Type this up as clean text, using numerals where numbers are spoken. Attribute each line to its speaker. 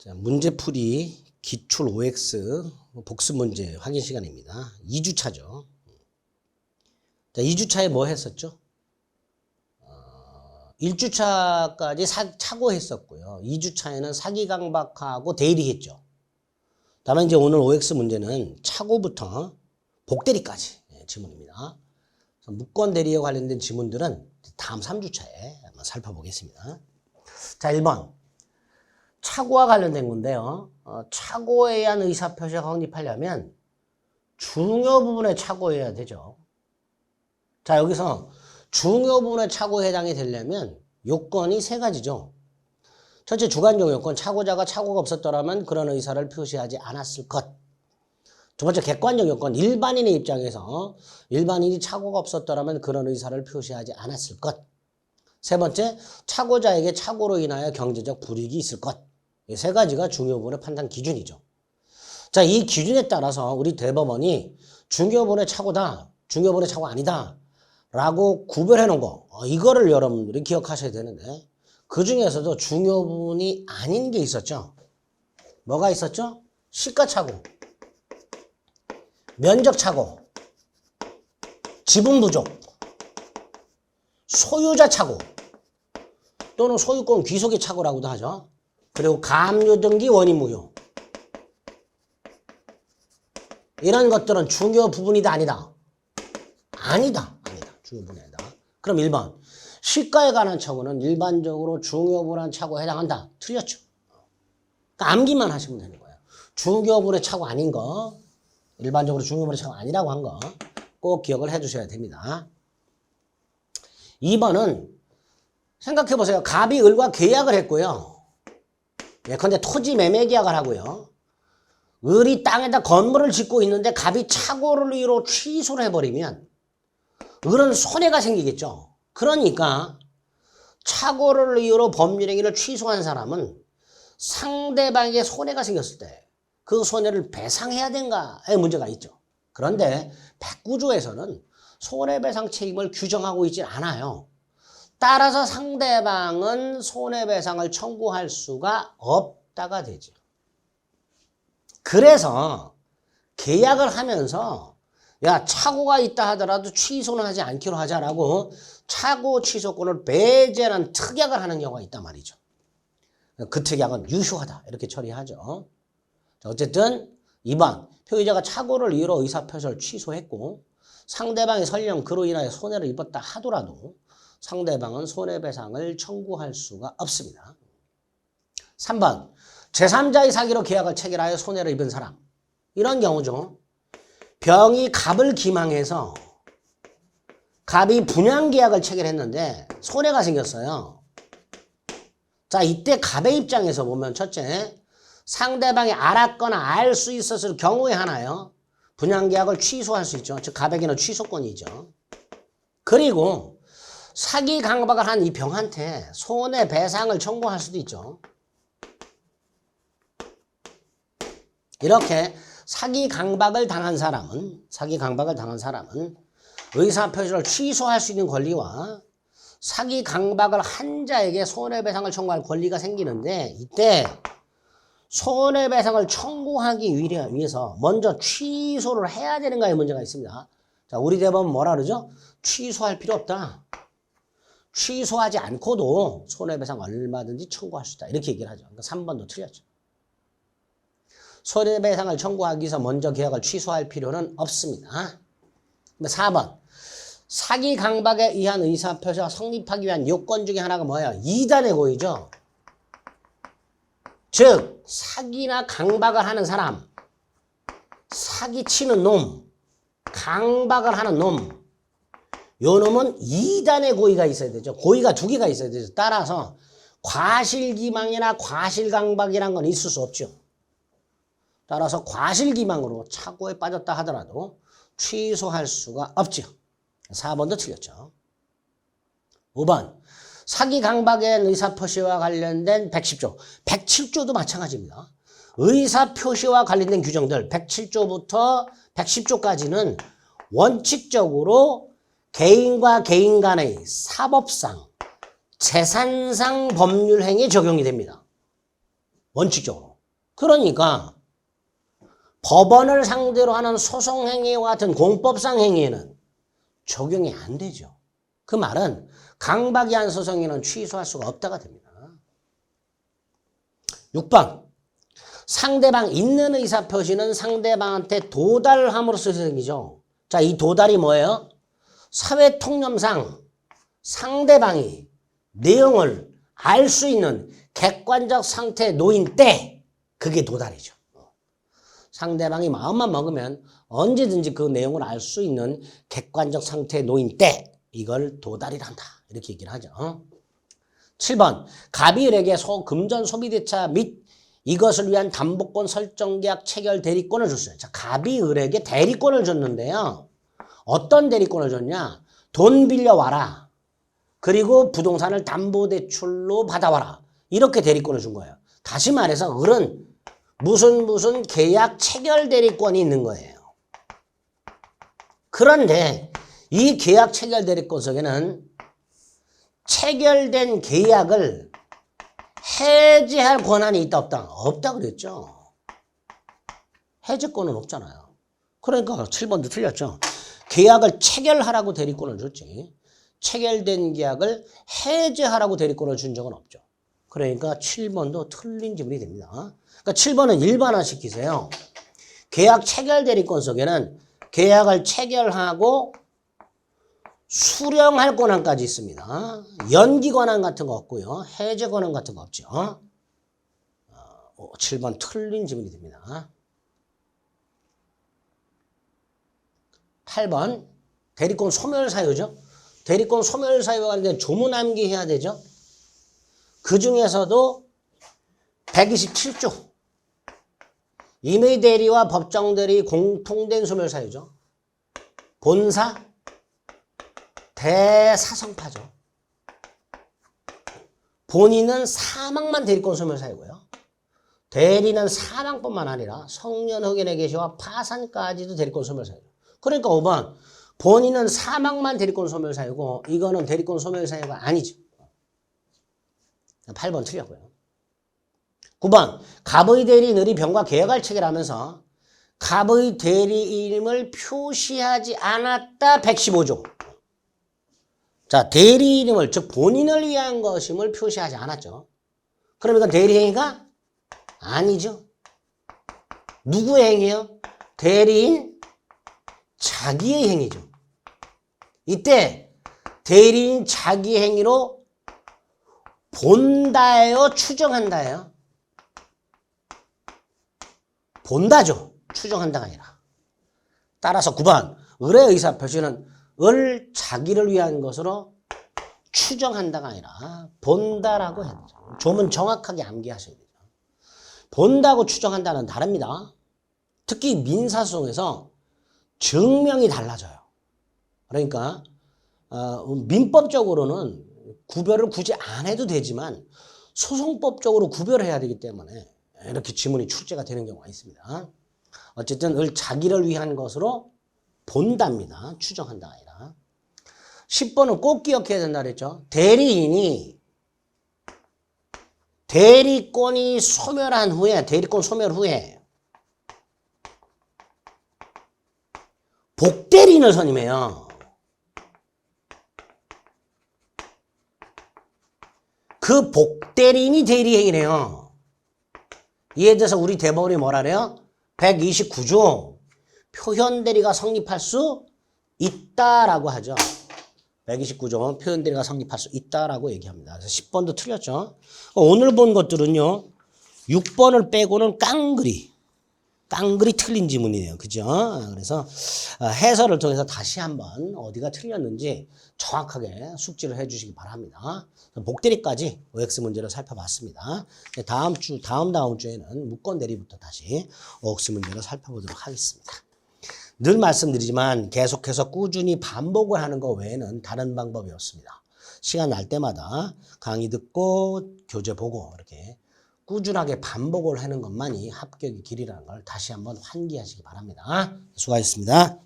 Speaker 1: 자, 문제풀이 기출 OX 복습 문제 확인 시간입니다. 2주차죠. 자, 2주차에 뭐 했었죠? 1주차까지 착오했었고요. 2주차에는 사기강박하고 대리했죠. 다만 이제 오늘 OX 문제는 착오부터 복대리까지 지문입니다. 무권 대리에 관련된 지문들은 다음 3주차에 한번 살펴보겠습니다. 자, 1번. 착오와 관련된 건데요. 착오에 의한 의사표시가 확립하려면 중요 부분에 착오해야 되죠. 자, 여기서 중요 부분에 착오에 해당이 되려면 요건이 세 가지죠. 첫째, 주관적 요건. 착오자가 착오가 없었더라면 그런 의사를 표시하지 않았을 것. 두 번째, 객관적 요건. 일반인의 입장에서 일반인이 착오가 없었더라면 그런 의사를 표시하지 않았을 것. 세 번째, 착오자에게 착오로 인하여 경제적 불이익이 있을 것. 이 세 가지가 중요 부분의 판단 기준이죠. 자, 이 기준에 따라서 우리 대법원이 중요 부분의 착오다, 중요 부분의 착오 아니다 라고 구별해 놓은 거, 이거를 여러분들이 기억하셔야 되는데, 그 중에서도 중요 부분이 아닌 게 있었죠. 뭐가 있었죠? 시가착오, 면적착오, 지분 부족, 소유자 착오 또는 소유권 귀속의 착오라고도 하죠. 그리고 감유등기 원인 무효. 이런 것들은 중요 부분이다 아니다? 아니다. 중요 부분이 아니다. 그럼 1번. 시가에 관한 착오는 일반적으로 중요 부분한 착오에 해당한다. 틀렸죠. 그러니까 암기만 하시면 되는 거예요. 중요 부분의 착오 아닌 거, 일반적으로 중요 부분의 착오 아니라고 한 거 꼭 기억을 해 주셔야 됩니다. 2번은 생각해 보세요. 갑이 을과 계약을 했고요. 예컨대 토지 매매 계약을 하고요. 을이 땅에다 건물을 짓고 있는데 갑이 착오를 이유로 취소를 해버리면 을은 손해가 생기겠죠. 그러니까 착오를 이유로 법률행위를 취소한 사람은 상대방에게 손해가 생겼을 때 그 손해를 배상해야 된가에 문제가 있죠. 그런데 109조에서는 손해배상 책임을 규정하고 있지 않아요. 따라서 상대방은 손해배상을 청구할 수가 없다가 되죠. 그래서 계약을 하면서 야, 착오가 있다 하더라도 취소는 하지 않기로 하자라고 착오 취소권을 배제하는 특약을 하는 경우가 있단 말이죠. 그 특약은 유효하다 이렇게 처리하죠. 자, 어쨌든 2번 표의자가 착오를 이유로 의사표시를 취소했고 상대방이 설령 그로 인하여 손해를 입었다 하더라도 상대방은 손해배상을 청구할 수가 없습니다. 3번 제3자의 사기로 계약을 체결하여 손해를 입은 사람. 이런 경우죠. 병이 갑을 기망해서 갑이 분양계약을 체결했는데 손해가 생겼어요. 자, 이때 갑의 입장에서 보면 첫째, 상대방이 알았거나 알 수 있었을 경우에 하나요. 분양계약을 취소할 수 있죠. 즉 갑에게는 취소권이죠. 그리고 사기 강박을 한 이 병한테 손해배상을 청구할 수도 있죠. 이렇게 사기 강박을 당한 사람은 의사표시를 취소할 수 있는 권리와 사기 강박을 한 자에게 손해배상을 청구할 권리가 생기는데 이때 손해배상을 청구하기 위해서 먼저 취소를 해야 되는가에 문제가 있습니다. 자, 우리 대법원 뭐라 그러죠? 취소할 필요 없다. 취소하지 않고도 손해배상 얼마든지 청구할 수 있다. 이렇게 얘기를 하죠. 그러니까 3번도 틀렸죠. 손해배상을 청구하기 위해서 먼저 계약을 취소할 필요는 없습니다. 4번. 사기 강박에 의한 의사표시가 성립하기 위한 요건 중에 하나가 뭐예요? 이단의 고의죠. 즉 사기나 강박을 하는 사람, 사기치는 놈, 강박을 하는 놈, 요 놈은 2단의 고의가 있어야 되죠. 고의가 2개가 있어야 되죠. 따라서 과실기망이나 과실강박이란 건 있을 수 없죠. 따라서 과실기망으로 착오에 빠졌다 하더라도 취소할 수가 없죠. 4번도 틀렸죠. 5번 사기 강박의 의사표시와 관련된 110조. 107조도 마찬가지입니다. 의사표시와 관련된 규정들 107조부터 110조까지는 원칙적으로 개인과 개인 간의 사법상, 재산상 법률행위에 적용이 됩니다. 원칙적으로. 그러니까 법원을 상대로 하는 소송행위와 같은 공법상 행위에는 적용이 안 되죠. 그 말은 강박이한 소송에는 취소할 수가 없다가 됩니다. 6번. 상대방 있는 의사표시는 상대방한테 도달함으로써 생기죠. 자, 이 도달이 뭐예요? 사회통념상 상대방이 내용을 알 수 있는 객관적 상태에 놓인 때 그게 도달이죠. 상대방이 마음만 먹으면 언제든지 그 내용을 알 수 있는 객관적 상태에 놓인 때 이걸 도달이란다. 이렇게 얘기를 하죠. 7번. 갑이을에게 금전 소비대차 및 이것을 위한 담보권 설정계약 체결 대리권을 줬어요. 자, 갑이을에게 대리권을 줬는데요. 어떤 대리권을 줬냐? 돈 빌려와라. 그리고 부동산을 담보대출로 받아와라. 이렇게 대리권을 준 거예요. 다시 말해서 을은 무슨 계약 체결 대리권이 있는 거예요. 그런데 이 계약 체결 대리권 속에는 체결된 계약을 해지할 권한이 있다 없다? 없다 그랬죠. 해지권은 없잖아요. 그러니까 7번도 틀렸죠. 계약을 체결하라고 대리권을 줬지. 체결된 계약을 해지하라고 대리권을 준 적은 없죠. 그러니까 7번도 틀린 지문이 됩니다. 그러니까 7번은 일반화시키세요. 계약 체결 대리권 속에는 계약을 체결하고 수령할 권한까지 있습니다. 연기 권한 같은 거 없고요. 해제 권한 같은 거 없죠. 7번 틀린 지문이 됩니다. 8번 대리권 소멸 사유죠. 대리권 소멸 사유와 관련된 조문 암기해야 되죠. 그 중에서도 127조 임의 대리와 법정 대리 공통된 소멸 사유죠. 본사 대사성파죠. 본인은 사망만 대리권 소멸 사유고요. 대리는 사망뿐만 아니라 성년 흑연의 계시와 파산까지도 대리권 소멸 사유죠. 그러니까 5번 본인은 사망만 대리권 소멸 사유고 이거는 대리권 소멸 사유가 아니죠. 8번 틀렸고요. 9번 갑의 대리인이 병과 계약을 체결하면서 갑의 대리인임을 표시하지 않았다. 115조. 자, 대리인임을 즉 본인을 위한 것임을 표시하지 않았죠. 그러니까 대리행위가 아니죠. 누구의 행위예요? 대리인 자기의 행위죠. 이때 대리인 자기 행위로 본다예요? 추정한다예요? 본다죠. 추정한다가 아니라. 따라서 9번 을의 의사표시는 을 자기를 위한 것으로 추정한다가 아니라 본다라고 했죠. 조문 정확하게 암기하셔야 돼요. 본다고 추정한다는 다릅니다. 특히 민사소송에서 증명이 달라져요. 그러니까 민법적으로는 구별을 굳이 안 해도 되지만 소송법적으로 구별해야 되기 때문에 이렇게 지문이 출제가 되는 경우가 있습니다. 어쨌든 을 자기를 위한 것으로 본답니다. 추정한다가 아니라. 10번은 꼭 기억해야 된다 그랬죠. 대리인이 대리권이 소멸한 후에 대리권 소멸 후에 복대리인을 선임해요. 그 복대리인이 대리행위래요. 이에 대해서 우리 대법원이 뭐라 그래요? 129조 표현대리가 성립할 수 있다라고 하죠. 129조 표현대리가 성립할 수 있다라고 얘기합니다. 그래서 10번도 틀렸죠. 오늘 본 것들은요. 6번을 빼고는 깡그리 틀린 지문이네요. 그죠? 그래서 해설을 통해서 다시 한번 어디가 틀렸는지 정확하게 숙지를 해주시기 바랍니다. 복대리까지 OX 문제를 살펴봤습니다. 다음 주에는 무건대리부터 다시 OX 문제를 살펴보도록 하겠습니다. 늘 말씀드리지만 계속해서 꾸준히 반복을 하는 것 외에는 다른 방법이 없습니다. 시간 날 때마다 강의 듣고 교재 보고 이렇게 꾸준하게 반복을 하는 것만이 합격의 길이라는 걸 다시 한번 환기하시기 바랍니다. 수고하셨습니다.